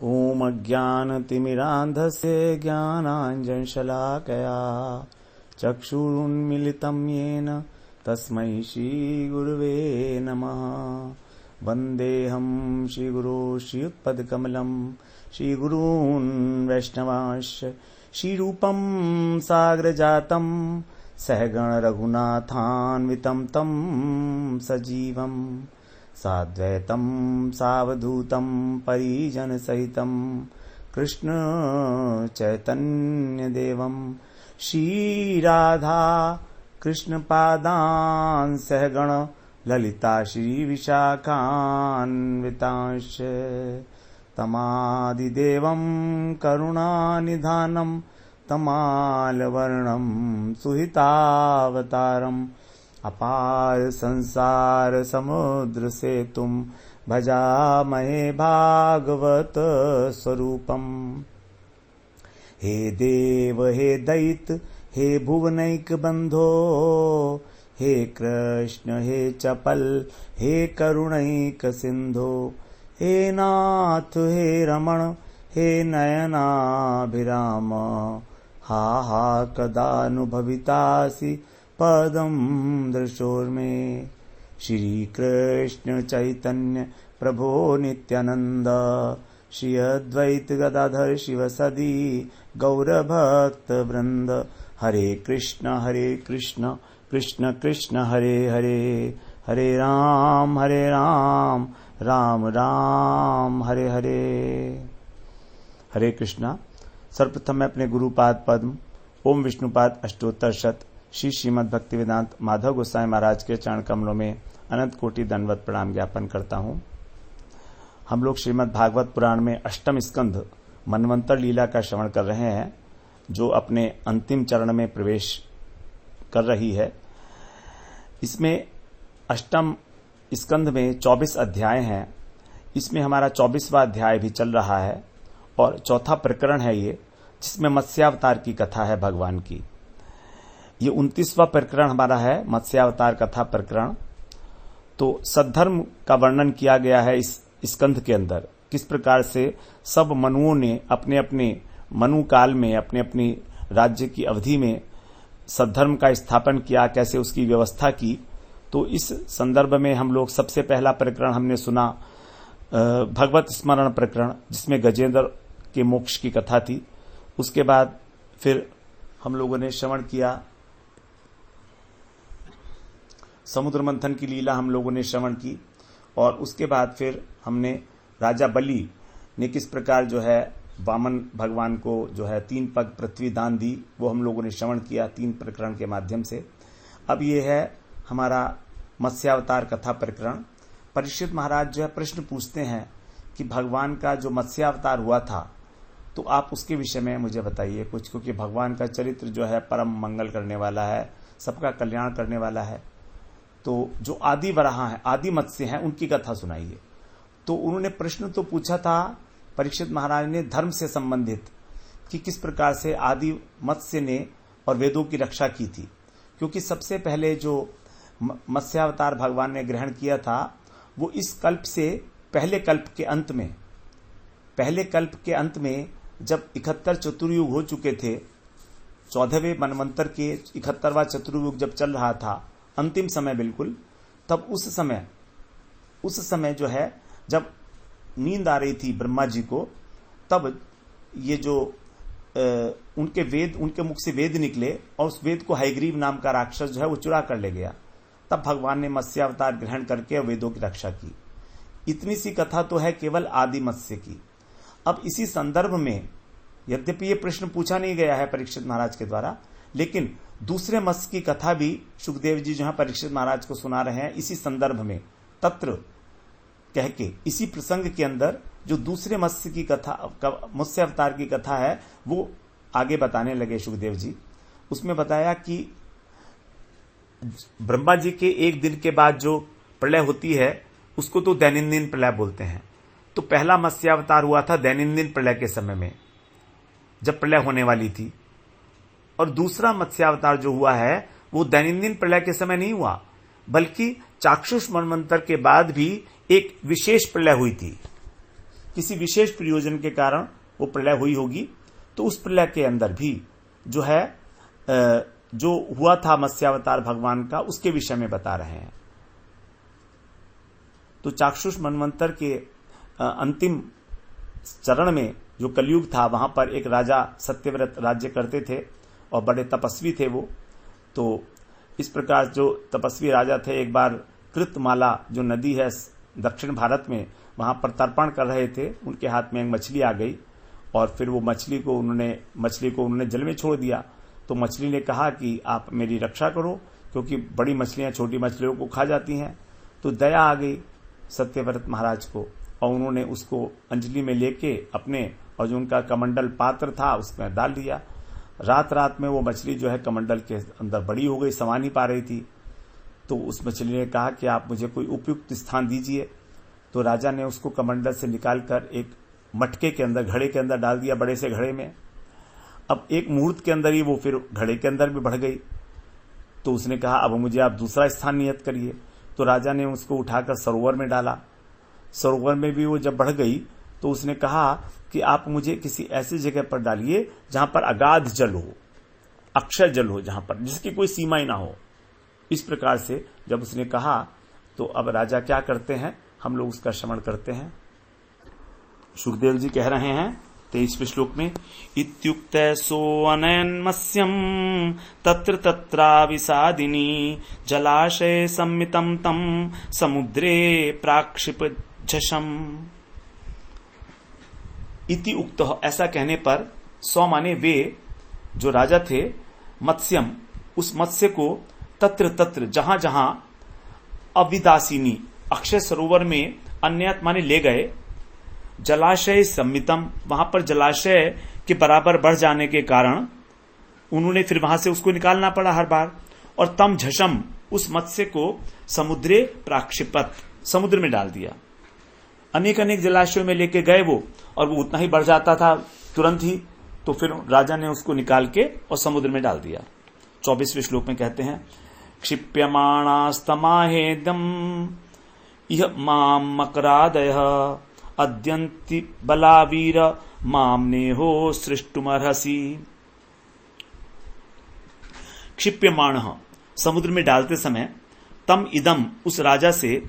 ॐ अज्ञानतिमिरान्धस्य ज्ञानाञ्जनशलाकया चक्षुरुन्मीलितं येन तस्मै श्रीगुरुवे नमः। वन्देऽहं श्रीगुरो श्रीयुत्पदकमलं श्रीगुरून् वैष्णवांश्च श्रीरूपं साग्रजातं सहगण रघुनाथान्वितं तं सजीवं साद्वैतं सावधूतं परिजनसहितं कृष्ण चैतन्यदेवं श्रीराधा कृष्णपादान् सहगण ललिता श्रीविशाखान्वितांश्च तमादिदेवं करुणानिधानं तमालवर्णं सुहितावतारम् अपार संसार समुद्र सेतुं भजामहे भागवत स्वरूपम्। हे देव हे दैत हे भुवनैक बंधो हे कृष्ण हे चपल हे करुणैक सिंधो हे नाथ हे रमण हे नयनाभिराम हा हा कदानुभवितासि पदं दृशोर्मे। श्री कृष्ण चैतन्य प्रभो नित्यानंद श्री अद्वैत गदाधर शिवसदी गौरभक्त वृंद। हरे कृष्ण कृष्ण कृष्ण हरे हरे हरे राम राम राम हरे हरे। हरे कृष्णा। सर्वप्रथम मैं अपने गुरुपाद पद्म ओम विष्णुपाद अष्टोत्तर शत श्री श्रीमद् भक्ति वेदांत माधव गोसाई महाराज के चरण कमलों में अनंत कोटि दंडवत प्रणाम ज्ञापन करता हूँ। हम लोग श्रीमद् भागवत पुराण में अष्टम स्कंध मनवंतर लीला का श्रवण कर रहे हैं, जो अपने अंतिम चरण में प्रवेश कर रही है। इसमें अष्टम स्कंध में 24 अध्याय हैं। इसमें हमारा 24वां अध्याय भी चल रहा है और चौथा प्रकरण है ये, जिसमें मत्स्यावतार की कथा है भगवान की। ये 29वां प्रकरण हमारा है, मत्स्यावतार कथा प्रकरण। तो सद्धर्म का वर्णन किया गया है इस स्कंध के अंदर, किस प्रकार से सब मनुओं ने अपने अपने मनु काल में अपने अपनी राज्य की अवधि में सद्धर्म का स्थापन किया, कैसे उसकी व्यवस्था की। तो इस संदर्भ में हम लोग सबसे पहला प्रकरण हमने सुना भगवत स्मरण प्रकरण, जिसमें गजेंद्र के मोक्ष की कथा थी। उसके बाद फिर हम लोगों ने श्रवण किया समुद्र मंथन की लीला, हम लोगों ने श्रवण की। और उसके बाद फिर हमने राजा बलि ने किस प्रकार जो है वामन भगवान को जो है 3 पग पृथ्वी दान दी, वो हम लोगों ने श्रवण किया 3 प्रकरण के माध्यम से। अब ये है हमारा मत्स्यावतार कथा प्रकरण। परीक्षित महाराज जो है प्रश्न पूछते हैं कि भगवान का जो मत्स्यावतार हुआ था, तो आप उसके विषय में मुझे बताइए कुछ, क्योंकि भगवान का चरित्र जो है परम मंगल करने वाला है, सबका कल्याण करने वाला है। तो जो आदि वराह है, आदि मत्स्य हैं, उनकी कथा सुनाइए। तो उन्होंने प्रश्न तो पूछा था परीक्षित महाराज ने धर्म से संबंधित, कि किस प्रकार से आदि मत्स्य ने और वेदों की रक्षा की थी। क्योंकि सबसे पहले जो मत्स्यावतार भगवान ने ग्रहण किया था, वो इस कल्प से पहले कल्प के अंत में जब 71 चतुर्युग हो चुके थे, 14वें मनवंतर के 71वां चतुर्युग जब चल रहा था, अंतिम समय बिल्कुल, तब उस समय जो है जब नींद आ रही थी ब्रह्मा जी को, तब ये जो उनके मुख से वेद निकले और उस वेद को हयग्रीव नाम का राक्षस जो है वो चुरा कर ले गया। तब भगवान ने मत्स्यावतार ग्रहण करके वेदों की रक्षा की। इतनी सी कथा तो है केवल आदि मत्स्य की। अब इसी संदर्भ में, यद्यपि ये प्रश्न पूछा नहीं गया है परीक्षित महाराज के द्वारा, लेकिन दूसरे मत्स्य की कथा भी सुखदेव जी जो है परीक्षित महाराज को सुना रहे हैं इसी संदर्भ में, तत्र कह के इसी प्रसंग के अंदर जो दूसरे मत्स्य की कथा, मत्स्यावतार की कथा है, वो आगे बताने लगे सुखदेव जी। उसमें बताया कि ब्रह्मा जी के एक दिन के बाद जो प्रलय होती है, उसको तो दैनंदिन प्रलय बोलते हैं। तो पहला मत्स्यावतार हुआ था दैनंदिन प्रलय के समय में, जब प्रलय होने वाली थी। और दूसरा मत्स्यावतार जो हुआ है वो दैनंदिन प्रलय के समय नहीं हुआ, बल्कि चाक्षुष मनवंतर के बाद भी एक विशेष प्रलय हुई थी। किसी विशेष प्रयोजन के कारण वो प्रलय हुई होगी। तो उस प्रलय के अंदर भी जो है जो हुआ था मत्स्यावतार भगवान का, उसके विषय में बता रहे हैं। तो चाक्षुष मनवंतर के अंतिम चरण में जो कलयुग था, वहां पर एक राजा सत्यव्रत राज्य करते थे और बड़े तपस्वी थे वो। तो इस प्रकार जो तपस्वी राजा थे, एक बार कृतमाला जो नदी है दक्षिण भारत में, वहां पर तर्पण कर रहे थे। उनके हाथ में एक मछली आ गई और फिर वो मछली को उन्होंने जल में छोड़ दिया। तो मछली ने कहा कि आप मेरी रक्षा करो, क्योंकि बड़ी मछलियां छोटी मछलियों को खा जाती हैं। तो दया आ गई सत्यव्रत महाराज को और उन्होंने उसको अंजलि में लेके अपने और जो उनका कमंडल पात्र था उसमें डाल दिया। रात रात में वो मछली जो है कमंडल के अंदर बड़ी हो गई, समा नहीं पा रही थी। तो उस मछली ने कहा कि आप मुझे कोई उपयुक्त स्थान दीजिए। तो राजा ने उसको कमंडल से निकालकर एक मटके के अंदर, घड़े के अंदर डाल दिया, बड़े से घड़े में। अब एक मुहूर्त के अंदर ही वो फिर घड़े के अंदर भी बढ़ गई। तो उसने कहा अब मुझे आप दूसरा स्थान नियत करिए। तो राजा ने उसको उठाकर सरोवर में डाला। सरोवर में भी वो जब बढ़ गई तो उसने कहा कि आप मुझे किसी ऐसी जगह पर डालिए जहां पर अगाध जल हो, अक्षय जल हो, जहां पर जिसकी कोई सीमा ही ना हो। इस प्रकार से जब उसने कहा तो अब राजा क्या करते हैं, हम लोग उसका श्रवण करते हैं। सुखदेव जी कह रहे हैं 23वें श्लोक में, इत्युक्त सोऽनयन् मत्स्यम् तत्र तत्राविसादिनी जलाशय सम्मितं तं समुद्रे प्राक्षिप झषम्। इति उक्त, ऐसा कहने पर, सौ माने वे जो राजा थे, मत्स्यम उस मत्स्य को, तत्र तत्र जहां जहां, अविदासिनी अक्षय सरोवर में, अन्यत माने ले गए, जलाशय सम्मितम वहां पर जलाशय के बराबर बढ़ जाने के कारण उन्होंने फिर वहां से उसको निकालना पड़ा हर बार। और तम झषम उस मत्स्य को समुद्रे प्राक्षिपत समुद्र में डाल दिया। अनेक अनेक जलाशयों में लेके गए वो, और वो उतना ही बढ़ जाता था तुरंत ही। तो फिर राजा ने उसको निकाल के और समुद्र में डाल दिया। 24वें श्लोक में कहते हैं, क्षिप्यमाणास्तमाहेदम इह माम मकरादयः अद्यन्ति बलावीर माम नेहो सृष्टुमर्हसि। क्षिप्यमाण समुद्र में डालते समय, तम इदम उस राजा से,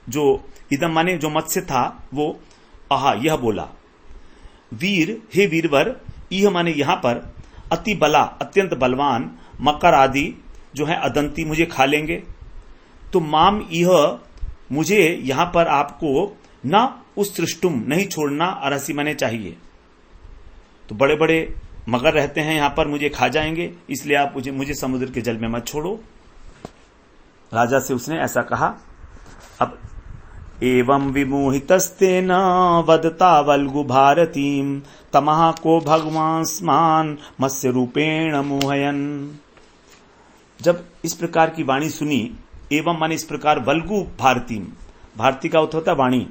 जो इदम माने जो मत्स्य था वो, आहा यह बोला, वीर हे वीरवर, यह माने यहां पर, अति बला अत्यंत बलवान, मकर आदि जो है अदंती मुझे खा लेंगे। तो माम यह मुझे यहां पर आपको न उस सृष्टुम नहीं छोड़ना, अरसी माने चाहिए। तो बड़े बड़े मगर रहते हैं यहां पर, मुझे खा जाएंगे, इसलिए आप मुझे समुद्र के जल में मत छोड़ो। राजा से उसने ऐसा कहा। अब एवं विमोहितस्तेन वदता वल्गु भारतीम तमः को भगवान स्मान मत्स्य रूपेण मोहयन। जब इस प्रकार की वाणी सुनी, एवं माने इस प्रकार, वल्गु भारतीम, भारती का अर्थ होता है वाणी,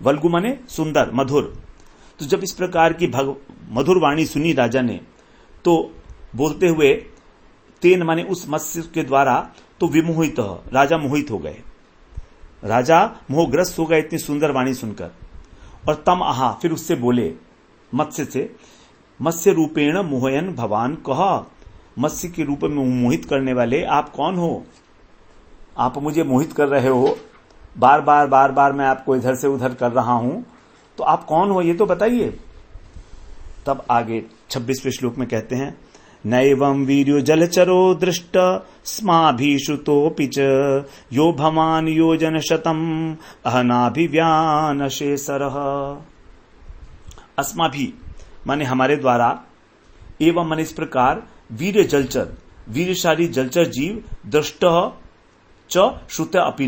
वल्गु माने सुंदर मधुर। तो जब इस प्रकार की मधुर वाणी सुनी राजा ने, तो बोलते हुए, तेन माने उस मत्स्य के द्वारा, तो विमोहित राजा मोहित हो गए, राजा मोहग्रस्त हो गए इतनी सुंदर वाणी सुनकर। और तम आहा फिर उससे बोले, मत्स्य से, मत्स्य रूपेण मोहयन भवान कह, मत्स्य के रूप में मोहित करने वाले आप कौन हो? आप मुझे मोहित कर रहे हो, बार बार मैं आपको इधर से उधर कर रहा हूं, तो आप कौन हो ये तो बताइए। तब आगे 26वें श्लोक में कहते हैं, नैवं वीर्यो जलचरो दृष्ट स्माभिश्रुतोऽपि च यो भवान् योजन शतम अहनाभिव्यान शेषरः। अस्माभि माने हमारे द्वारा, एवं माने इस प्रकार, वीर जलचर वीरशाली जलचर जीव, दृष्ट च श्रुत अपि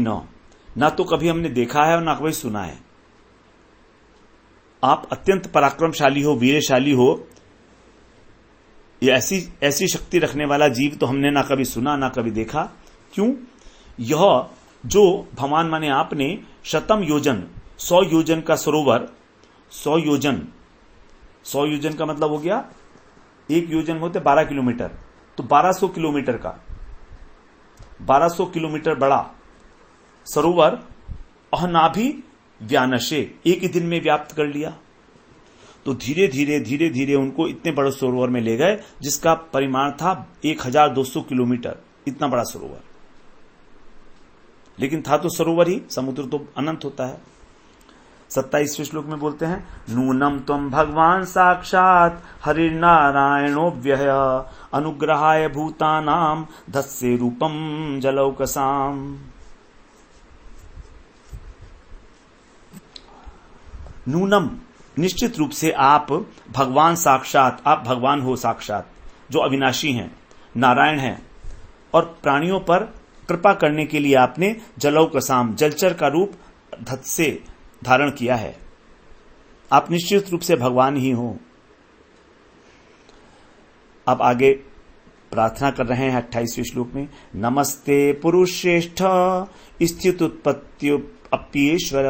ना तो कभी हमने देखा है और ना कभी सुना है। आप अत्यंत पराक्रमशाली हो, वीरशाली हो, ये ऐसी शक्ति रखने वाला जीव तो हमने ना कभी सुना ना कभी देखा। क्यों? यह जो भगवान माने आपने, शतम योजन 100 योजन का सरोवर, 100 योजन का मतलब हो गया, एक योजन होते 12 किलोमीटर, तो 1200 किलोमीटर का, 1200 किलोमीटर बड़ा सरोवर, अहनाभि व्यानशे, एक ही दिन में व्याप्त कर लिया। तो धीरे धीरे धीरे धीरे उनको इतने बड़े सरोवर में ले गए जिसका परिमाण था 1200 किलोमीटर, इतना बड़ा सरोवर। लेकिन था तो सरोवर ही, समुद्र तो अनंत होता है। 27वें श्लोक में बोलते हैं, नूनम त्वं भगवान साक्षात हरिर्नारायणो व्यय अनुग्रहाय भूतानाम धत्से रूपम जलौकसाम। नूनम, निश्चित रूप से आप भगवान साक्षात, आप भगवान हो साक्षात, जो अविनाशी हैं, नारायण हैं, और प्राणियों पर कृपा करने के लिए आपने जलौकसाम, जलचर का रूप धत्से धारण किया है। आप निश्चित रूप से भगवान ही हो। अब आगे प्रार्थना कर रहे हैं 28वें श्लोक में, नमस्ते पुरुष श्रेष्ठ स्थित उत्पत्ति अप्येश्वर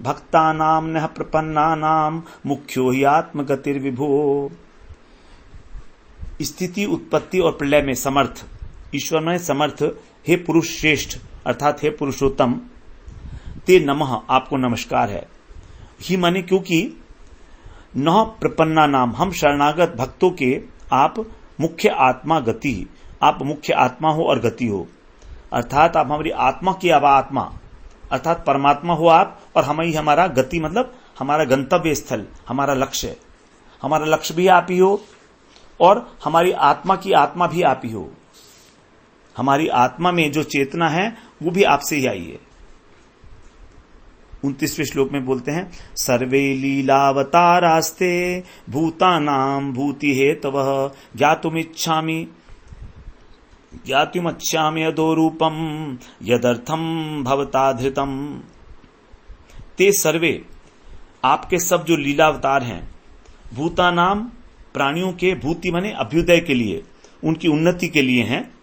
भक्तानां नः प्रपन्नानां मुख्यो हि आत्मगतिर्विभो। स्थिति, उत्पत्ति और प्रलय में समर्थ, ईश्वर में समर्थ, हे पुरुष श्रेष्ठ अर्थात हे पुरुषोत्तम, ते नमः, आपको नमस्कार है। ही माने क्योंकि नः प्रपन्ना नाम, हम शरणागत भक्तों के आप मुख्य आत्मा गति, आप मुख्य आत्मा हो और गति हो, अर्थात आप हमारी आत्मा की आत्मा अर्थात परमात्मा हो आप, और हम ही हमारा गति मतलब हमारा गंतव्य स्थल, हमारा लक्ष्य, हमारा लक्ष्य भी आप ही हो और हमारी आत्मा की आत्मा भी आप ही हो। हमारी आत्मा में जो चेतना है वो भी आपसे ही आई है। 29वें श्लोक में बोलते हैं, सर्वे लीलावतारास्ते भूतानां भूति हेतवः ज्ञातुमिच्छामि यदो रूपम यदर्थम भवता धृतम। ते सर्वे, आपके सब जो लीलावतार हैं, भूतानाम, प्राणियों के, भूति माने अभ्युदय के लिए, उनकी उन्नति के लिए हैं,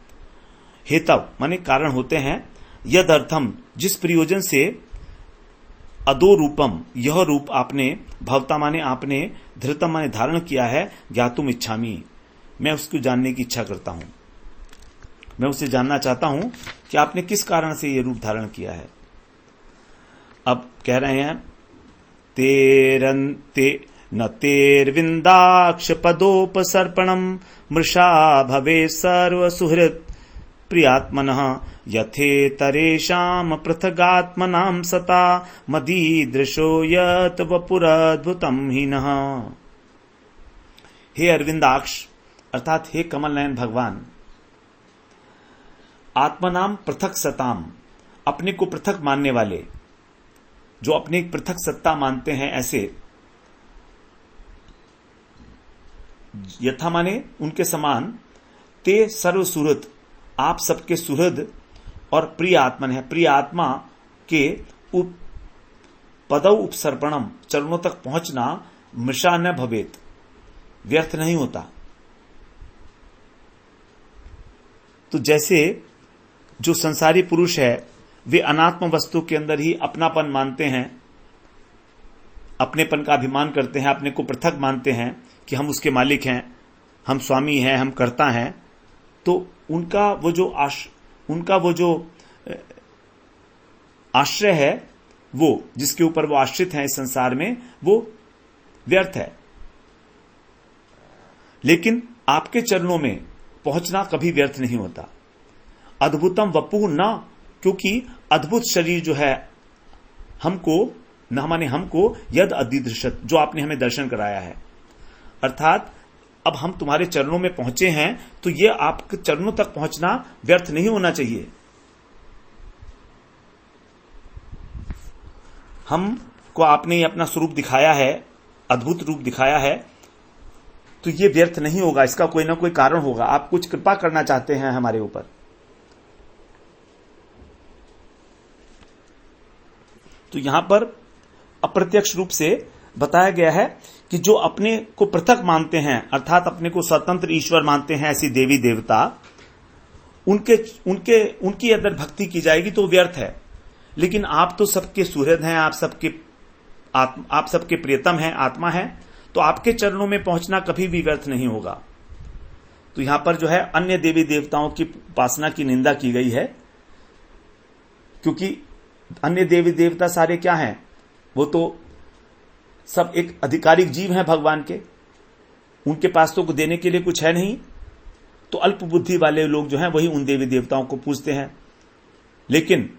हेतव माने कारण होते हैं, यद अर्थम, जिस प्रयोजन से, अदो रूपम, यह रूप आपने, भवता माने आपने, धृतम माने धारण किया है, ज्ञातुम इच्छामि, मैं उसको जानने की इच्छा करता हूं, मैं उसे जानना चाहता हूं कि आपने किस कारण से यह रूप धारण किया है। अब कह रहे हैं, न तेर्विंदाक्ष पदोपसर्पणम मृषा भवे सर्व सुहृत प्रियात्मनः यथेतरेषाम पृथगात्मनां सता मदीदृशो यत वपुरद्भुतम हीनः। हे अरविंदाक्ष अर्थात हे कमल नयन भगवान, आत्मनाम पृथक सताम, अपने को पृथक मानने वाले, जो अपने एक पृथक सत्ता मानते हैं, ऐसे, यथा माने उनके समान, ते सर्व सुहृद, आप सबके सुहृद और प्रिय आत्मन है, प्रिय आत्मा के पदौ उपसर्पणम, चरणों तक पहुंचना, मृषा न भवेत, व्यर्थ नहीं होता। तो जैसे जो संसारी पुरुष है वे अनात्म वस्तु के अंदर ही अपनापन मानते हैं, अपनेपन का अभिमान करते हैं, अपने को पृथक मानते हैं कि हम उसके मालिक हैं, हम स्वामी हैं, हम कर्ता हैं, तो उनका वो जो आश्रय है, वो जिसके ऊपर वो आश्रित हैं इस संसार में, वो व्यर्थ है। लेकिन आपके चरणों में पहुंचना कभी व्यर्थ नहीं होता। अद्भुतम वपु न, क्योंकि अद्भुत शरीर जो है हमको, न माने हमको, यद अदिदृशत, जो आपने हमें दर्शन कराया है, अर्थात अब हम तुम्हारे चरणों में पहुंचे हैं तो ये आपके चरणों तक पहुंचना व्यर्थ नहीं होना चाहिए। हमको आपने ये अपना स्वरूप दिखाया है, अद्भुत रूप दिखाया है, तो ये व्यर्थ नहीं होगा, इसका कोई ना कोई कारण होगा, आप कुछ कृपा करना चाहते हैं हमारे ऊपर। तो यहां पर अप्रत्यक्ष रूप से बताया गया है कि जो अपने को पृथक मानते हैं, अर्थात अपने को स्वतंत्र ईश्वर मानते हैं, ऐसी देवी देवता, उनकी अगर भक्ति की जाएगी तो व्यर्थ है। लेकिन आप तो सबके सुहृद हैं, आप सबके प्रियतम हैं, आत्मा है, तो आपके चरणों में पहुंचना कभी भी व्यर्थ नहीं होगा। तो यहां पर जो है अन्य देवी देवताओं की उपासना की निंदा की गई है, क्योंकि अन्य देवी देवता सारे क्या हैं, वो तो सब एक अधिकारिक जीव हैं भगवान के, उनके पास तो देने के लिए कुछ है नहीं, तो अल्प बुद्धि वाले लोग जो हैं वही उन देवी देवताओं को पूजते हैं। लेकिन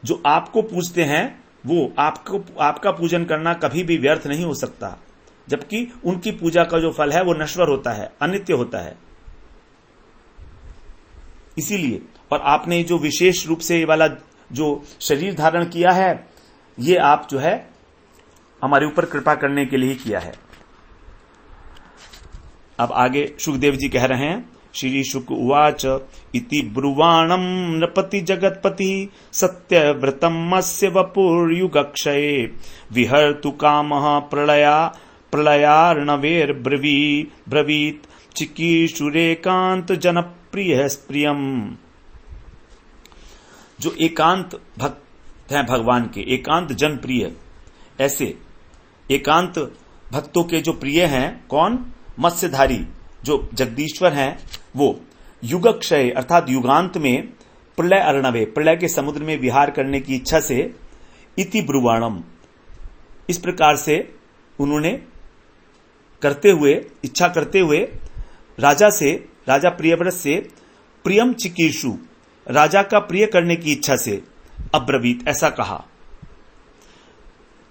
जो आपको पूजते हैं वो आपका पूजन करना कभी भी व्यर्थ नहीं हो सकता, जबकि उनकी पूजा का जो फल है वो नश्वर होता है, अनित्य होता है। इसीलिए और आपने जो विशेष रूप से ये वाला जो शरीर धारण किया है, ये आप जो है हमारे ऊपर कृपा करने के लिए ही किया है। अब आगे सुखदेव जी कह रहे हैं, श्री शुक उवाच इति ब्रुवाणम नृपति जगतपति सत्यव्रतम मत्स्य वपुर्युगक्षये विहर्तु कामः प्रलयार्णवेर ब्रवीत चिकीर्षुरेकांत जनप्रिय प्रियम। जो एकांत भक्त हैं भगवान के, एकांत जनप्रिय, ऐसे एकांत भक्तों के जो प्रिय हैं कौन? मत्स्यधारी जो जगदीश्वर हैं, वो युगक्षय अर्थात युगांत में प्रलय अर्णवे, प्रलय के समुद्र में विहार करने की इच्छा से इति ब्रुवाणम, इस प्रकार से उन्होंने इच्छा करते हुए राजा प्रियव्रत से प्रियम चिकीर्षु, राजा का प्रिय करने की इच्छा से अब्रवीत, ऐसा कहा।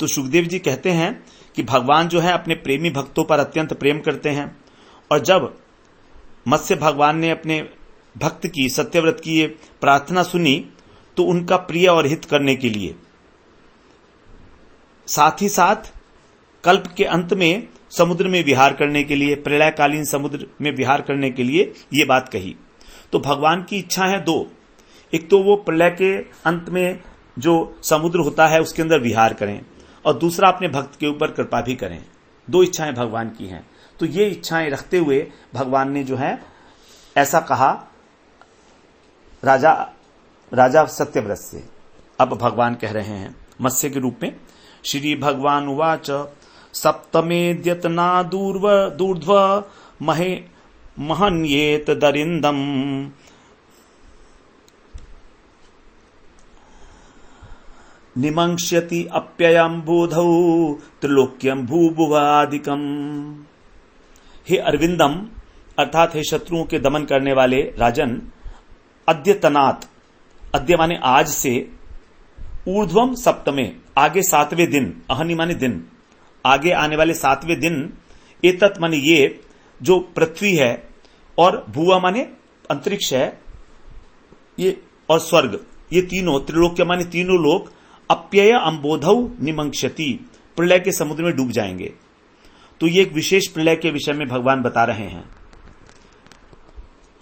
तो सुखदेव जी कहते हैं कि भगवान जो है अपने प्रेमी भक्तों पर अत्यंत प्रेम करते हैं, और जब मत्स्य भगवान ने अपने भक्त की, सत्यव्रत की ये प्रार्थना सुनी, तो उनका प्रिय और हित करने के लिए, साथ ही साथ कल्प के अंत में समुद्र में विहार करने के लिए, प्रलयकालीन समुद्र में विहार करने के लिए ये बात कही। तो भगवान की इच्छा है दो, एक तो वो प्रलय के अंत में जो समुद्र होता है उसके अंदर विहार करें, और दूसरा अपने भक्त के ऊपर कृपा भी करें। दो इच्छाएं भगवान की हैं। तो ये इच्छाएं रखते हुए भगवान ने जो है ऐसा कहा राजा सत्यव्रत से। अब भगवान कह रहे हैं मत्स्य के रूप में, श्री भगवान उवाच सप्तमेद्यतना दूर्ध्व महन्येत दरिंदम निमंक्ष्यति अप्ययम बोधौ त्रिलोक्यम भूभुवादिकम। हे अरविंदम अर्थात हे शत्रुओं के दमन करने वाले राजन, अद्यतनात्, अद्य माने आज से, ऊर्ध्वम सप्तमे आगे सातवें दिन, अहनि माने दिन, आगे आने वाले सातवें दिन, एतत् माने ये जो पृथ्वी है, और भुवा माने अंतरिक्ष है, ये और स्वर्ग, ये तीनों, त्रिलोक्य माने तीनों लोक, अप्यय अम्बोधौ निमंक्ष्यति, प्रलय के समुद्र में डूब जाएंगे। तो ये एक विशेष प्रलय के विषय में भगवान बता रहे हैं।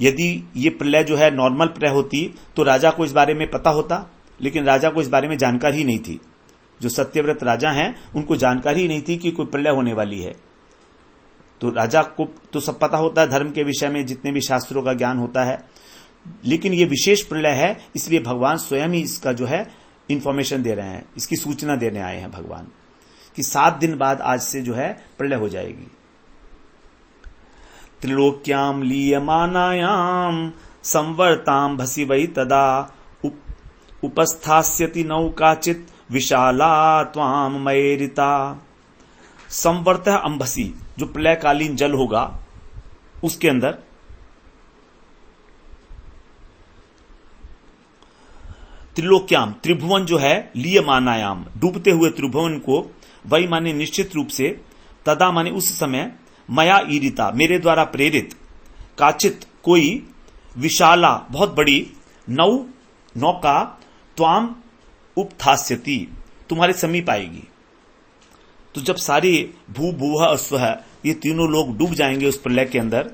यदि ये प्रलय जो है नॉर्मल प्रलय होती तो राजा को इस बारे में पता होता, लेकिन राजा को इस बारे में जानकारी ही नहीं थी। जो सत्यव्रत राजा हैं उनको जानकारी ही नहीं थी कि कोई प्रलय होने वाली है। तो राजा को तो सब पता होता है, धर्म के विषय में जितने भी शास्त्रों का ज्ञान होता है, लेकिन ये विशेष प्रलय है, इसलिए भगवान स्वयं ही इसका जो है इंफॉर्मेशन दे रहे हैं, इसकी सूचना देने आए हैं भगवान कि 7 दिन बाद आज से जो है प्रलय हो जाएगी। त्रिलोक्याम लीयमानायाम संवर्ताम भसी वै तदा उपस्थास्यति नौकाचित विशाला त्वाम मयेरिता। संवर्त अंबसी, जो प्रलयकालीन जल होगा उसके अंदर त्रिलोक्याम, त्रिभुवन जो है, लीयमानायाम डूबते हुए त्रिभुवन को, वही माने निश्चित रूप से, तदा माने उस समय, मया ईरिता मेरे द्वारा प्रेरित, काचित कोई, विशाला बहुत बड़ी, नौका, त्वाम उपथास्यति तुम्हारे समीप आएगी। तो जब सारे भू भुवः अस्वः ये तीनों लोग डूब जाएंगे उस प्रलय के अंदर,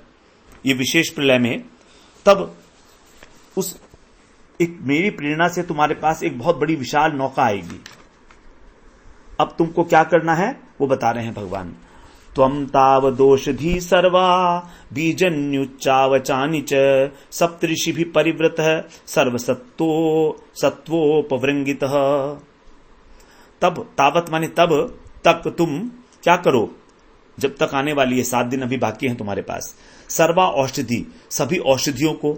ये विशेष प्रलय में, तब उस एक मेरी प्रेरणा से तुम्हारे पास एक बहुत बड़ी विशाल नौका आएगी। अब तुमको क्या करना है वो बता रहे हैं भगवान। त्वं ताव दोषधी सर्वा बीजन्युच्चावचानि च सप्तऋषिभिः परिवृतः सर्वसत्वोपवृंगितः। तब, तावत माने तब तक तुम क्या करो, जब तक आने वाली है 7 दिन अभी बाकी हैं तुम्हारे पास, सर्वा औषधि सभी औषधियों को,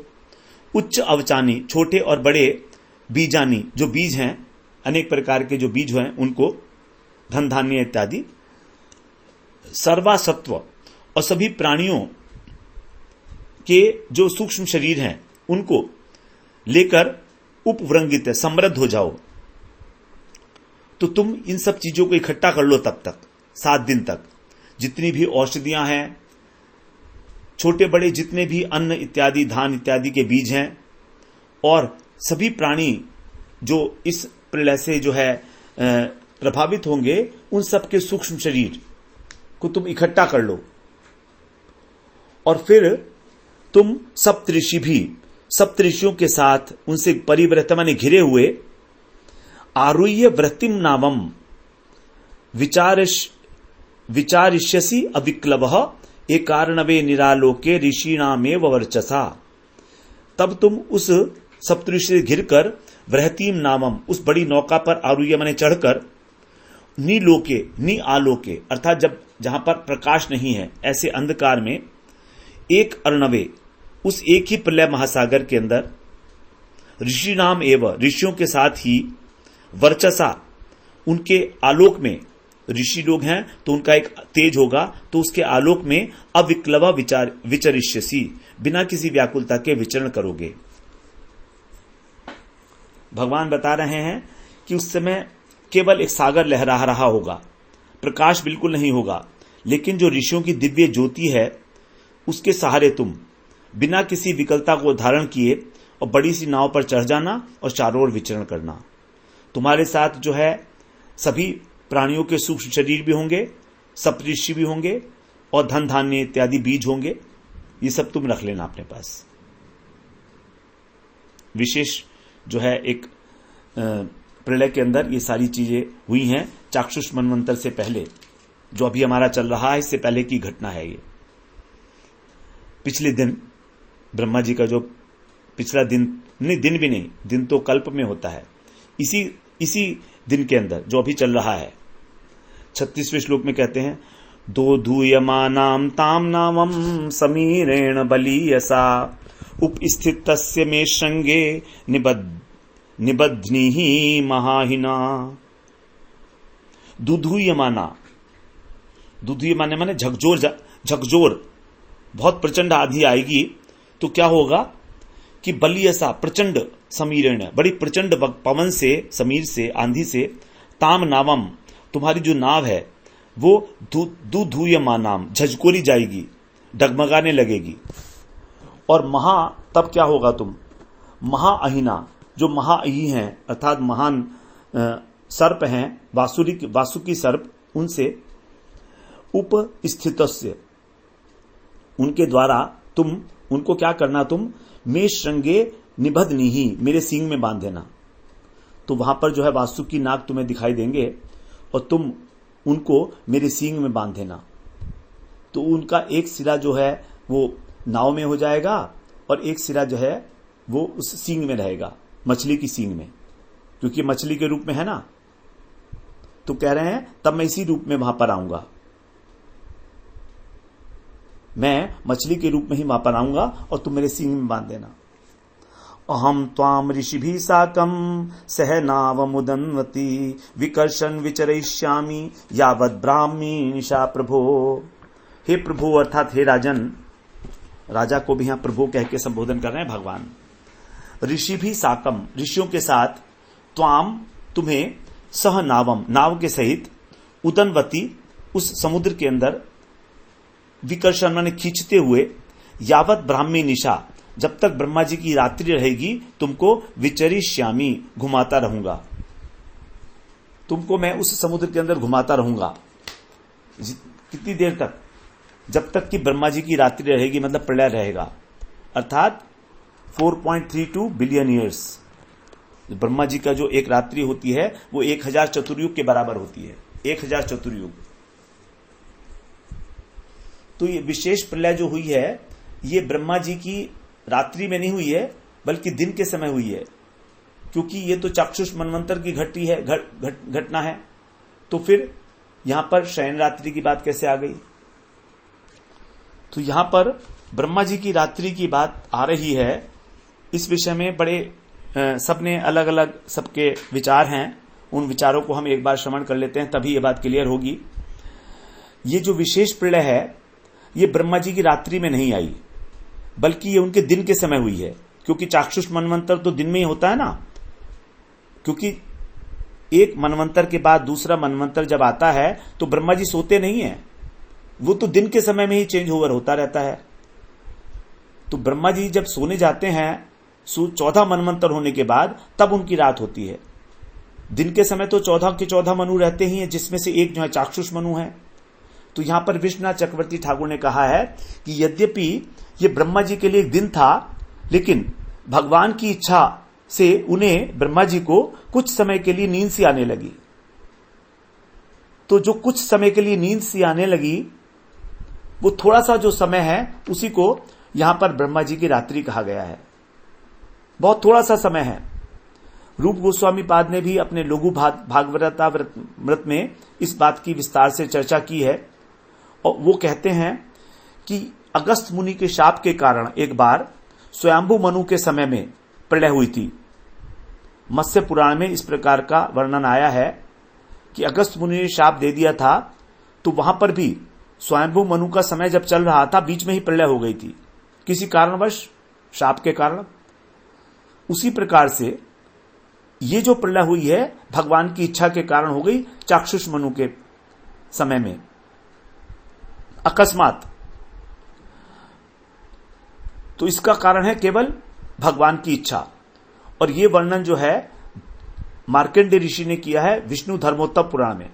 उच्च अवचानी छोटे और बड़े, बीजानी जो बीज हैं, अनेक प्रकार के जो बीज हैं उनको, धन धान्य इत्यादि, सर्वासत्व और सभी प्राणियों के जो सूक्ष्म शरीर हैं उनको लेकर उपव्रंगित समृद्ध हो जाओ। तो तुम इन सब चीजों को इकट्ठा कर लो तब तक 7 दिन तक, जितनी भी औषधियां हैं, छोटे बड़े जितने भी अन्न इत्यादि धान इत्यादि के बीज हैं, और सभी प्राणी जो इस प्रलय से जो है प्रभावित होंगे, उन सब के सूक्ष्म शरीर को तुम इकट्ठा कर लो। और फिर तुम सप्तऋषियों के साथ उनसे परिव्रत माने घिरे हुए आरुह्य वृत्तिम नामम विचारिष्यसि अविक्लवः एकार्णवे निरालोके ऋषिणामेव वर्चसा। तब तुम उस सप्तऋषि से घिरकर वृहतीम नामम उस बड़ी नौका पर आरुह्य माने चढ़कर नीलोके नी आलोके अर्थात जहां पर प्रकाश नहीं है ऐसे अंधकार में एक अर्णवे उस एक ही प्रलय महासागर के अंदर ऋषि नाम एवं ऋषियों के साथ ही वर्चसा उनके आलोक में, ऋषि लोग हैं तो उनका एक तेज होगा, तो उसके आलोक में अविक्लवा विचरिष्यसि बिना किसी व्याकुलता के विचरण करोगे। भगवान बता रहे हैं कि उस समय केवल एक सागर लहरा रहा होगा, प्रकाश बिल्कुल नहीं होगा, लेकिन जो ऋषियों की दिव्य ज्योति है उसके सहारे तुम बिना किसी विकलता को धारण किए और बड़ी सी नाव पर चढ़ जाना और चारों ओर विचरण करना। तुम्हारे साथ जो है सभी प्राणियों के सूक्ष्म शरीर भी होंगे, सप्तऋषि भी होंगे और धन धान्य इत्यादि बीज होंगे। ये सब तुम रख लेना अपने पास। विशेष जो है एक प्रलय के अंदर ये सारी चीजें हुई हैं चाक्षुष मनवंतर से पहले, जो अभी हमारा चल रहा है इससे पहले की घटना है। ये पिछले दिन ब्रह्मा जी का जो पिछला दिन नहीं, दिन भी नहीं, दिन तो कल्प में होता है, इसी दिन के अंदर जो अभी चल रहा है 36वें श्लोक में कहते हैं दो धूयमानाम ताम नामम समीरेण बलीयसा उपस्थितस्य में श्रृंगे निबध्निहि महाहिना। दुधूयमाना माने झकझोर बहुत प्रचंड आंधी आएगी तो क्या होगा कि बलियसा प्रचंड समीरण बड़ी प्रचंड पवन से, समीर से, आंधी से, ताम नावम तुम्हारी जो नाव है वो दुधूयमानाम झजकोरी जाएगी, डगमगाने लगेगी। और महा तब क्या होगा, तुम महाअहिना जो महाअही हैं अर्थात महान सर्प हैं, वासुकी सर्प, उनसे उपस्थितस्य उनके द्वारा तुम उनको क्या करना, तुम मे श्रृंगे निबध्निहि मेरे सींग में बांध देना। तो वहां पर जो है वासुकी नाग तुम्हें दिखाई देंगे और तुम उनको मेरे सींग में बांध देना। तो उनका एक सिरा जो है वो नाव में हो जाएगा और एक सिरा जो है वो उस सींग में रहेगा, मछली की सींग में, क्योंकि मछली के रूप में है ना। तो कह रहे हैं तब मैं इसी रूप में वहां पर आऊंगा, मैं मछली के रूप में ही वहां पर आऊंगा और तुम मेरे सींग में बांध देना। अहम त्वाम ऋषिभिः साकं सह नावमुदन्वति विकर्षण विचरयिष्यामि यावत् ब्राह्मी निशा प्रभो। हे प्रभु अर्थात हे राजन, राजा को भी यहां प्रभु कह के संबोधन कर रहे हैं भगवान। ऋषिभिः साकं ऋषियों के साथ, त्वाम तुम्हें, सह नावम नाव के सहित, उदन्वति उस समुद्र के अंदर, विकर्षण माने खींचते हुए, यावत ब्राह्मी निशा जब तक ब्रह्मा जी की रात्रि रहेगी तुमको विचरिष्यामि घुमाता रहूंगा, तुमको मैं उस समुद्र के अंदर घुमाता रहूंगा। कितनी देर तक, जब तक कि ब्रह्मा जी की रात्रि रहेगी, मतलब प्रलय रहेगा, अर्थात 4.32 बिलियन ईयर्स। ब्रह्मा जी का जो एक रात्रि होती है वो 1000 चतुर्युग के बराबर होती है, 1000 चतुर्युग। तो ये विशेष प्रलय जो हुई है ये ब्रह्मा जी की रात्रि में नहीं हुई है बल्कि दिन के समय हुई है, क्योंकि ये तो चाक्षुष मनवंतर की घटना है। तो फिर यहां पर शयन रात्रि की बात कैसे आ गई? तो यहां पर ब्रह्मा जी की रात्रि की बात आ रही है। इस विषय में बड़े सबने अलग अलग सबके विचार हैं उन विचारों को हम एक बार श्रवण कर लेते हैं, तभी ये बात क्लियर होगी। ये जो विशेष प्रलय है, ये ब्रह्मा जी की रात्रि में नहीं आई, बल्कि ये उनके दिन के समय हुई है, क्योंकि चाक्षुष मनवंतर तो दिन में ही होता है ना। क्योंकि एक मनवंतर के बाद दूसरा मनवंतर जब आता है तो ब्रह्मा जी सोते नहीं है, वो तो दिन के समय में ही चेंज ओवर होता रहता है। तो ब्रह्मा जी जब सोने जाते हैं 14 मनवंतर होने के बाद, तब उनकी रात होती है। दिन के समय तो 14 के 14 मनु रहते ही हैं, जिसमें से एक जो है चाक्षुष मनु है। तो यहां पर विश्वनाथ चक्रवर्ती ठाकुर ने कहा है कि यद्यपि ये ब्रह्मा जी के लिए एक दिन था, लेकिन भगवान की इच्छा से उन्हें, ब्रह्मा जी को, कुछ समय के लिए नींद सी आने लगी। तो जो कुछ समय के लिए नींद सी आने लगी, वो थोड़ा सा जो समय है, उसी को यहां पर ब्रह्मा जी की रात्रि कहा गया है। बहुत थोड़ा सा समय है। रूप गोस्वामी पाद ने भी अपने लघु भागवतामृत में इस बात की विस्तार से चर्चा की है, और वो कहते हैं कि अगस्त मुनि के शाप के कारण एक बार स्वयंभू मनु के समय में प्रलय हुई थी। मत्स्य पुराण में इस प्रकार का वर्णन आया है कि अगस्त मुनि ने शाप दे दिया था, तो वहां पर भी स्वयंभू मनु का समय जब चल रहा था, बीच में ही प्रलय हो गई थी, किसी कारणवश, शाप के कारण। उसी प्रकार से ये जो प्रलय हुई है, भगवान की इच्छा के कारण हो गई, चाक्षुष मनु के समय में, अकस्मात। तो इसका कारण है केवल भगवान की इच्छा। और ये वर्णन जो है मार्कंडेय ऋषि ने किया है विष्णु धर्मोत्तम पुराण में।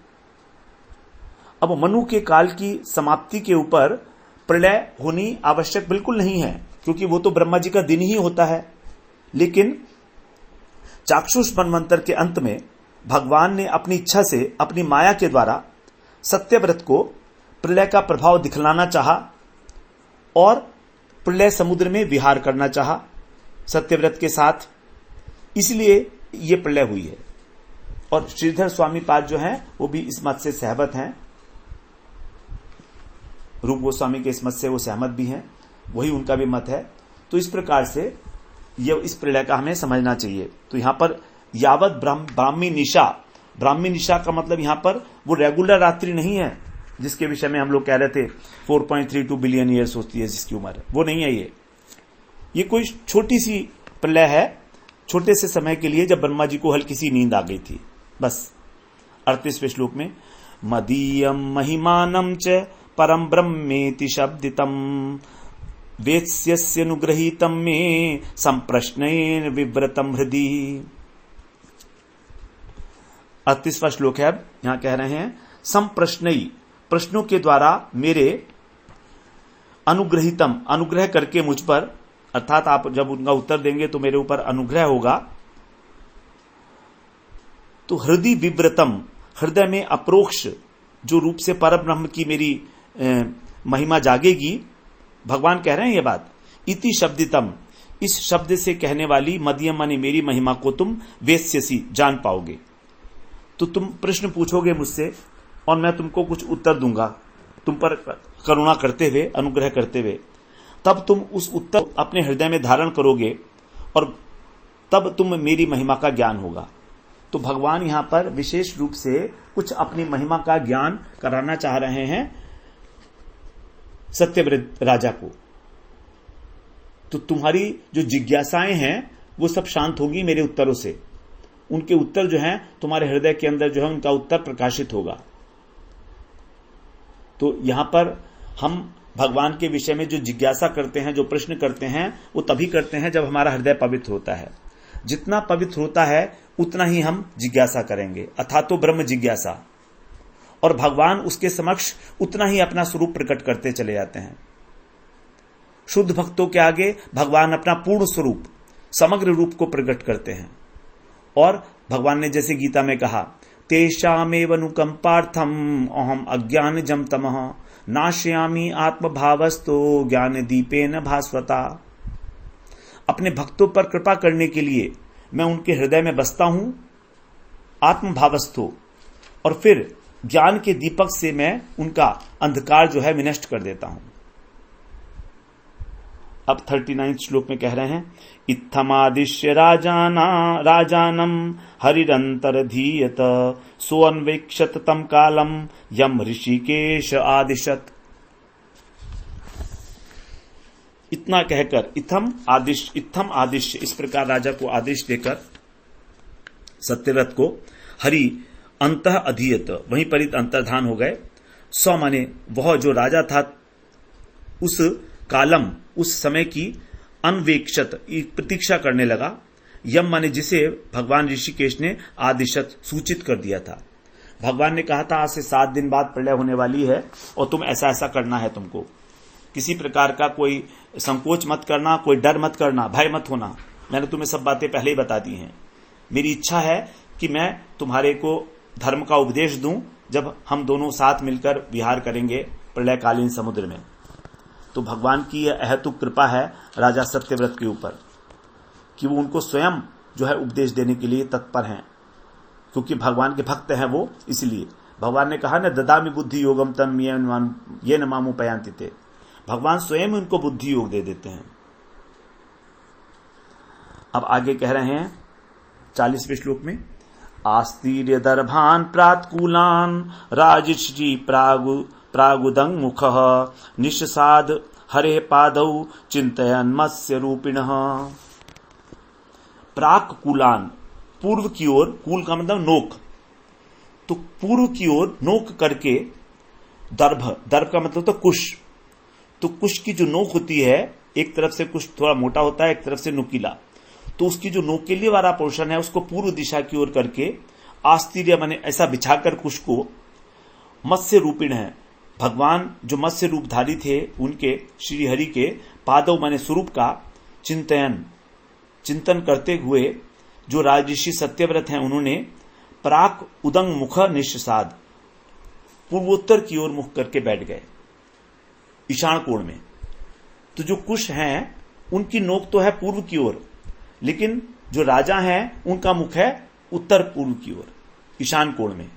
अब मनु के काल की समाप्ति के ऊपर प्रलय होनी आवश्यक बिल्कुल नहीं है, क्योंकि वो तो ब्रह्मा जी का दिन ही होता है। लेकिन चाक्षुष मनवंतर के अंत में भगवान ने अपनी इच्छा से, अपनी माया के द्वारा सत्यव्रत को प्रलय का प्रभाव दिखलाना चाहा और प्रलय समुद्र में विहार करना चाहा सत्यव्रत के साथ, इसलिए ये प्रलय हुई है। और श्रीधर स्वामी पाद जो हैं, वो भी इस मत से सहमत हैं। रूप गोस्वामी के इस मत से वो सहमत भी हैं, वही उनका भी मत है। तो इस प्रकार से ये इस प्रलय का हमें समझना चाहिए। तो यहां पर यावत ब्राह्मी निशा का मतलब यहां पर वो रेगुलर रात्रि नहीं है, जिसके विषय में हम लोग कह रहे थे 4.32 बिलियन ईयर्स होती है जिसकी उम्र, वो नहीं है। ये कोई छोटी सी प्रलय है, छोटे से समय के लिए, जब ब्रह्मा जी को हल्की सी नींद आ गई थी, बस। 38वें श्लोक में मदीयम महिमानम च परम ब्रह्मेति शब्दितम वेत्स्यनुग्रहीतम में संप्रश्नेन विव्रतम हृदि। 38वां श्लोक है। अब यहां कह रहे हैं संप्रश्नई, प्रश्नों के द्वारा मेरे अनुग्रहीतम, अनुग्रह करके मुझ पर, अर्थात आप जब उनका उत्तर देंगे तो मेरे ऊपर अनुग्रह होगा। तो हृदय विव्रतम, हृदय में अप्रोक्ष जो रूप से परब्रह्म की मेरी महिमा जागेगी। भगवान कह रहे हैं ये बात। इति शब्दितम, इस शब्द से कहने वाली मध्यम माने मेरी महिमा को तुम वेत्स्यसि, जान पाओगे। तो तुम प्रश्न पूछोगे मुझसे और मैं तुमको कुछ उत्तर दूंगा, तुम पर करुणा करते हुए, अनुग्रह करते हुए। तब तुम उस उत्तर अपने हृदय में धारण करोगे और तब तुम मेरी महिमा का ज्ञान होगा। तो भगवान यहां पर विशेष रूप से कुछ अपनी महिमा का ज्ञान कराना चाह रहे हैं सत्यव्रत राजा को। तो तुम्हारी जो जिज्ञासाएं हैं वो सब शांत होगी मेरे उत्तरों से। उनके उत्तर जो हैं तुम्हारे हृदय के अंदर जो है उनका उत्तर प्रकाशित होगा। तो यहां पर हम भगवान के विषय में जो जिज्ञासा करते हैं, जो प्रश्न करते हैं, वो तभी करते हैं जब हमारा हृदय पवित्र होता है। जितना पवित्र होता है उतना ही हम जिज्ञासा करेंगे, अथातो ब्रह्म जिज्ञासा। और भगवान उसके समक्ष उतना ही अपना स्वरूप प्रकट करते चले जाते हैं। शुद्ध भक्तों के आगे भगवान अपना पूर्ण स्वरूप, समग्र रूप को प्रकट करते हैं। और भगवान ने जैसे गीता में कहा, तेषामेव अनुकंपार्थम अहम अज्ञान जम तमः नाशयामि आत्मभावस्तो ज्ञान दीपेन भास्वता। अपने भक्तों पर कृपा करने के लिए मैं उनके हृदय में बसता हूं आत्मभावस्थो, और फिर ज्ञान के दीपक से मैं उनका अंधकार जो है विनष्ट कर देता हूं। अब 39 श्लोक में कह रहे हैं, इत्थमादिश्य राजानम हरिरंतरधीयत सोऽन्वेक्षत तम कालम यम ऋषिकेश आदिशत। इतना कहकर इत्थम आदिश्य इस प्रकार राजा को आदेश देकर सत्यव्रत को हरि अंतः अधीयत वहीं पर अंतर्धान हो गए। सौ माने वह जो राजा था उस कालम उस समय की अन्वेक्षत प्रतीक्षा करने लगा। यम माने जिसे भगवान ऋषिकेश ने आदिशत सूचित कर दिया था। भगवान ने कहा था आज से 7 दिन बाद प्रलय होने वाली है और तुम ऐसा ऐसा करना है, तुमको किसी प्रकार का कोई संकोच मत करना, कोई डर मत करना, भय मत होना। मैंने तुम्हें सब बातें पहले ही बता दी हैं। मेरी इच्छा है कि मैं तुम्हारे को धर्म का उपदेश दूं जब हम दोनों साथ मिलकर विहार करेंगे प्रलयकालीन समुद्र में। तो भगवान की यह अहेतुक कृपा है राजा सत्यव्रत के ऊपर कि वो उनको स्वयं जो है उपदेश देने के लिए तत्पर हैं, क्योंकि भगवान के भक्त हैं वो। इसलिए भगवान ने कहा न ददामि बुद्धि योगम तम ये न मामु पयांति थे। भगवान स्वयं उनको बुद्धि योग दे देते हैं। अब आगे कह रहे हैं 40वें श्लोक में, आस्तीर्य दर्भान प्रातकूलान राजश्री प्रागुदंग मुख निशसाद हरे पादौ चिंतयन मत्स्य रूपिणः। प्राककूलान पूर्व की ओर, कूल का मतलब नोक, तो पूर्व की ओर नोक करके दर्भ का मतलब तो कुश, तो कुश की जो नोक होती है एक तरफ से कुश थोड़ा मोटा होता है, एक तरफ से नुकीला, तो उसकी जो नोकेली वाला पोर्शन है उसको पूर्व दिशा की ओर करके आस्तीर्य माने ऐसा बिछाकर कुश को मत्स्य रूपिण है। भगवान जो मत्स्य रूपधारी थे उनके श्री हरि के पादों माने स्वरूप का चिंतन करते हुए जो राजऋषि सत्यव्रत हैं उन्होंने प्राक उदंग मुख निशसाद पूर्वोत्तर की ओर मुख करके बैठ गए ईशान कोण में। तो जो कुश हैं उनकी नोक तो है पूर्व की ओर, लेकिन जो राजा हैं उनका मुख है उत्तर पूर्व की ओर ईशान कोण में,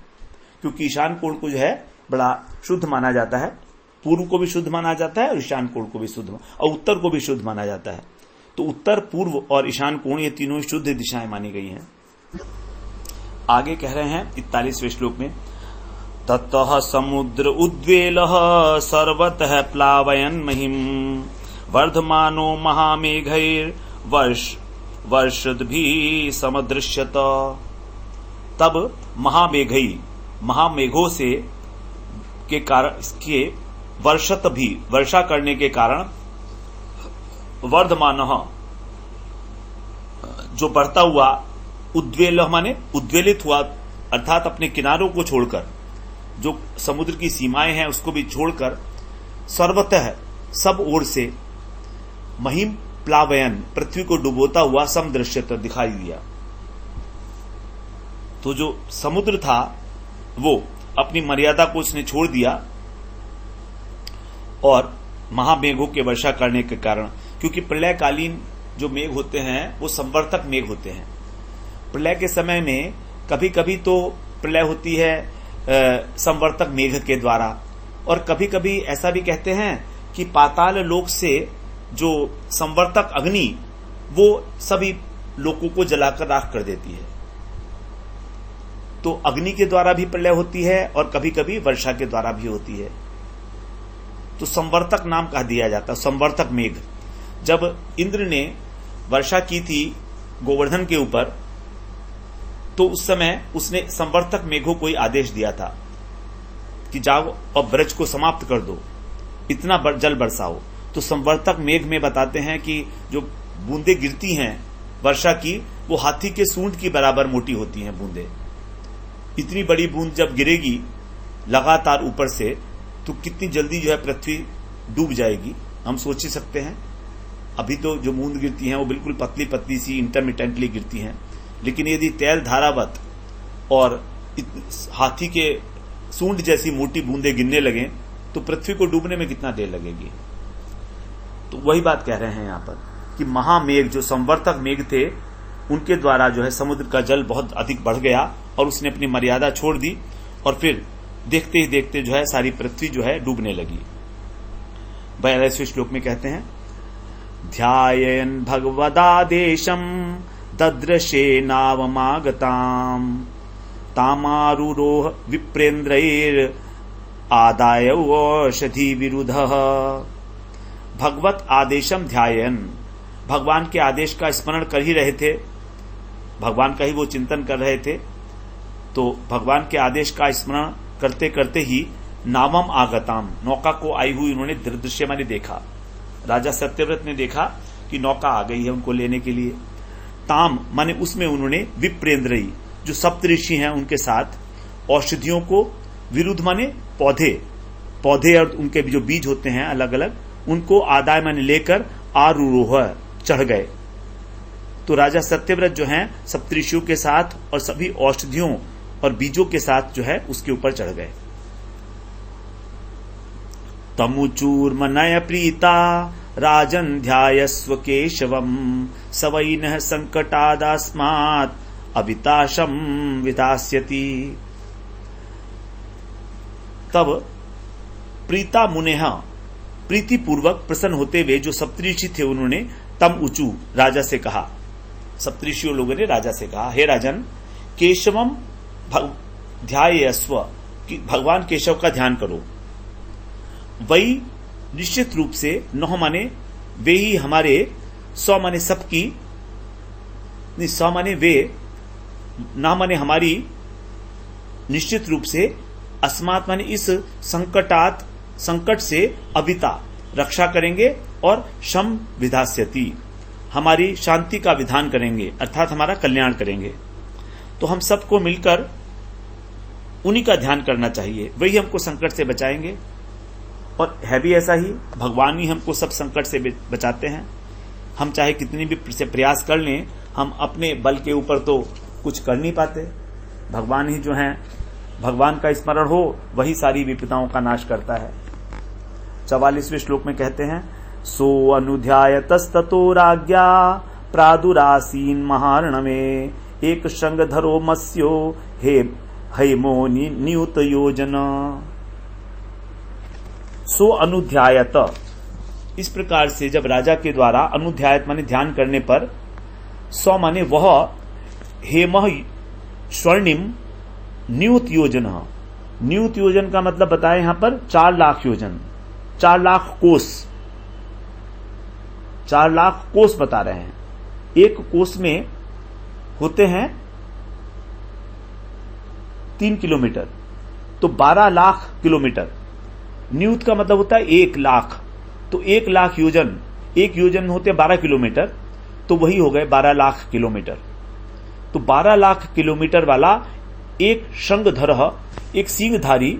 क्योंकि ईशान कोण को जो है बड़ा शुद्ध माना जाता है। पूर्व को भी शुद्ध माना जाता है और ईशान कोण को भी शुद्ध और उत्तर को भी शुद्ध माना जाता है। तो उत्तर, पूर्व और ईशान कोण ये तीनों शुद्ध दिशाएं मानी गई हैं। आगे कह रहे हैं 41वें श्लोक में, ततः समुद्र उद्वेलः सर्वतः प्लावयन् महिम वर्धमानो महामेघैर्वर्षद्भिः समदृश्यत। तब महामेघों से के कारण इसके वर्षत भी वर्षा करने के कारण वर्धमानः जो बढ़ता हुआ, उद्वेल माने उद्वेलित हुआ, अर्थात अपने किनारों को छोड़कर, जो समुद्र की सीमाएं हैं उसको भी छोड़कर, सर्वतः सब ओर से, महिम प्लावयन पृथ्वी को डुबोता हुआ समदृश्यत दिखाई दिया। तो जो समुद्र था वो अपनी मर्यादा को उसने छोड़ दिया और महामेघों के वर्षा करने के कारण, क्योंकि प्रलयकालीन जो मेघ होते हैं वो संवर्तक मेघ होते हैं। प्रलय के समय में कभी कभी तो प्रलय होती है संवर्तक मेघ के द्वारा, और कभी कभी ऐसा भी कहते हैं कि पाताल लोक से जो संवर्तक अग्नि वो सभी लोकों को जलाकर राख कर देती है। तो अग्नि के द्वारा भी प्रलय होती है और कभी कभी वर्षा के द्वारा भी होती है। तो संवर्तक नाम कह दिया जाता है, संवर्तक मेघ। जब इंद्र ने वर्षा की थी गोवर्धन के ऊपर, तो उस समय उसने संवर्तक मेघों को ही आदेश दिया था कि जाओ और ब्रज को समाप्त कर दो, इतना जल बरसाओ। तो संवर्तक मेघ में बताते हैं कि जो बूंदे गिरती हैं वर्षा की, वो हाथी के सूंड की बराबर मोटी होती हैं बूंदे। इतनी बड़ी बूंद जब गिरेगी लगातार ऊपर से, तो कितनी जल्दी जो है पृथ्वी डूब जाएगी, हम सोच ही सकते हैं। अभी तो जो बूंद गिरती हैं वो बिल्कुल पतली पतली सी इंटरमिटेंटली गिरती हैं, लेकिन यदि तैल धारावत और हाथी के सूंड जैसी मोटी बूंदें गिरने लगे तो पृथ्वी को डूबने में कितना देर लगेगी। तो वही बात कह रहे हैं यहाँ पर कि महामेघ जो संवर्तक मेघ थे उनके द्वारा जो है समुद्र का जल बहुत अधिक बढ़ गया और उसने अपनी मर्यादा छोड़ दी, और फिर देखते ही देखते जो है सारी पृथ्वी जो है डूबने लगी। 42वें श्लोक में कहते हैं, ध्यायन् भगवदादेशं ददृशे नावमागताम् तामारुरोह विप्रेन्द्रैर आदाय औषधि विरुधः। भगवत आदेशम ध्यायन, भगवान के आदेश का स्मरण कर ही रहे थे, भगवान का ही वो चिंतन कर रहे थे। तो भगवान के आदेश का स्मरण करते करते ही नावम आगताम, नौका को आई हुई उन्होंने दृश्य माने देखा। राजा सत्यव्रत ने देखा कि नौका आ गई है उनको लेने के लिए। ताम माने उसमें उन्होंने विप्रेन्द्रई, जो सप्तऋषि हैं उनके साथ, औषधियों को, विरुद्ध माने पौधे, पौधे और उनके जो बीज होते हैं अलग अलग, उनको आदाय माने लेकर आरूरोह चढ़ गए। तो राजा सत्यव्रत जो हैं सप्तऋषियों के साथ और सभी औषधियों और बीजों के साथ जो है उसके ऊपर चढ़ गए। तमुचूर्मनय प्रीता राजन ध्यायस्व केशवम सवैनः संकटादास्मात् अविताशम विदास्यति। तब प्रीता मुनेह, प्रीतिपूर्वक प्रसन्न होते हुए जो सप्तऋषि थे उन्होंने तम ऊंचू राजा से कहा, सप्तऋषियों लोगों ने राजा से कहा, हे राजन, केशवम ध्यायस्व, कि भगवान केशव का ध्यान करो। वही निश्चित रूप से, नौ माने वे ही हमारे, सौ माने सबकी, सौ माने वे, ना माने हमारी, निश्चित रूप से, अस्मात् माने इस संकटात, संकट से, अविता रक्षा करेंगे, और शम विधास्यति, हमारी शांति का विधान करेंगे, अर्थात हमारा कल्याण करेंगे। तो हम सबको मिलकर उन्हीं का ध्यान करना चाहिए, वही हमको संकट से बचाएंगे। और है भी ऐसा ही, भगवान ही हमको सब संकट से बचाते हैं। हम चाहे कितनी भी प्रयास कर लें, हम अपने बल के ऊपर तो कुछ कर नहीं पाते। भगवान ही जो हैं, भगवान का स्मरण हो वही सारी विपदाओं का नाश करता है। 44वें श्लोक में कहते हैं, सो अनुध्यायतस्ततो राज्ञा प्रादुरासीन महार्णवे एक शंगधरो मत्स्यो हे हैमो नियुत योजन। सो अनुध्यायत, इस प्रकार से जब राजा के द्वारा अनुध्यायत माने ध्यान करने पर, सौ माने वह, हेम स्वर्णिम न्यूत योजन, न्यूत योजन का मतलब बताए यहां पर 4 लाख योजन, 4 लाख कोस, 4 लाख कोस बता रहे हैं। एक कोस में होते हैं 3 किलोमीटर, तो 12 लाख किलोमीटर। न्यूत का मतलब होता है 1 लाख, तो 1 लाख योजन, एक योजन होते 12 किलोमीटर, तो वही हो गए 12 लाख किलोमीटर। तो 12 लाख किलोमीटर वाला एक शंखधर, एक सींगधारी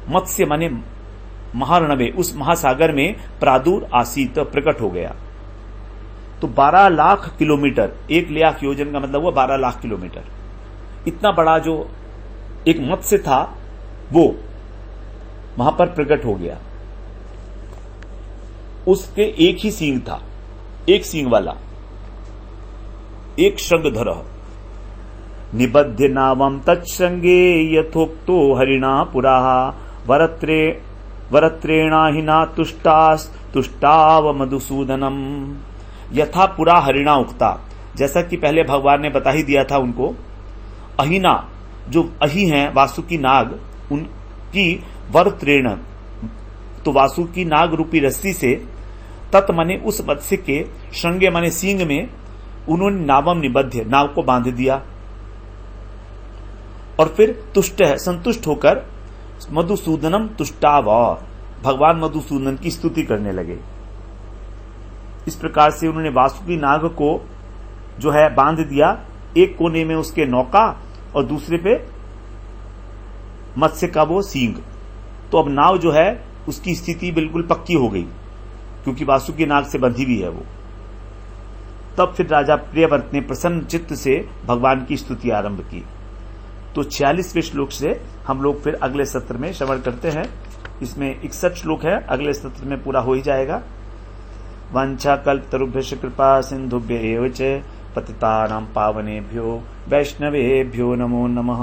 मत्स्य माने महार्णवे, उस महासागर में प्रादुर आसीत, प्रकट हो गया। तो 12 लाख किलोमीटर, 1 लाख योजन का मतलब हुआ 12 लाख किलोमीटर। इतना बड़ा जो एक मत्स्य था वो वहां पर प्रकट हो गया। उसके एक ही सींग था, एक सींग वाला, एक शंखधर। निबध्य नावम तत्संगे यथोक्तो हरिणा पुरा वरत्रेणा हिना तुष्टाव मधुसूदनम। यथा पुरा हरिणा उक्ता, जैसा कि पहले भगवान ने बता ही दिया था उनको। अहिना, जो अहि हैं वासुकी नाग, उनकी वरत्रेण, तो वासुकी नाग रूपी रस्सी से, तत् माने उस मत्स्य के, श्रृंगे माने सींग में, उन्होंने नावम निबध्य, नाव को बांध दिया। और फिर तुष्ट है, संतुष्ट होकर, मधुसूदनम तुष्टाव, भगवान मधुसूदन की स्तुति करने लगे। इस प्रकार से उन्होंने वासुकी नाग को जो है बांध दिया, एक कोने में उसके नौका और दूसरे पे मत्स्य का वो सींग। तो अब नाव जो है उसकी स्थिति बिल्कुल पक्की हो गई, क्योंकि वासुकी नाग से बंधी हुई है वो। तब फिर राजा प्रियव्रत ने प्रसन्न चित्त से भगवान की स्तुति आरंभ की। तो 46वें श्लोक से हम लोग फिर अगले सत्र में श्रवण करते हैं। इसमें 61 श्लोक है, अगले सत्र में पूरा हो ही जाएगा। वांछा कल्पतरुभ्यश्च कृपा सिंधुभ्य एव च पतितानां पावनेभ्यो वैष्णवेभ्यो नमो नमः।